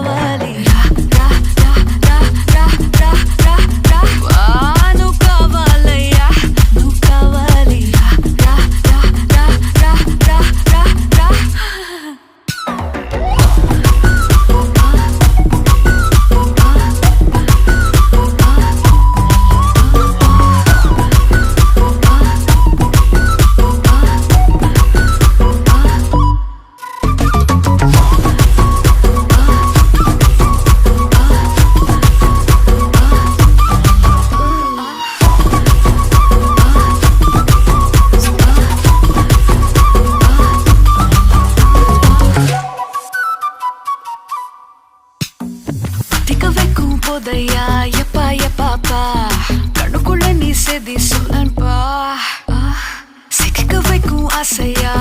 కావాలి రా రా రా రా రా రా రా రా నువ్వు కావాలయ్యా నువ్వు కావాలి రా రా రా రా రా రా రా திக்கவைக்கும் போதையா எப்பா எப்பாப்பா கண்ணுக்குள்ள நீ செதி சொல்லன்பா சிக்க வைக்கும் ஆசையா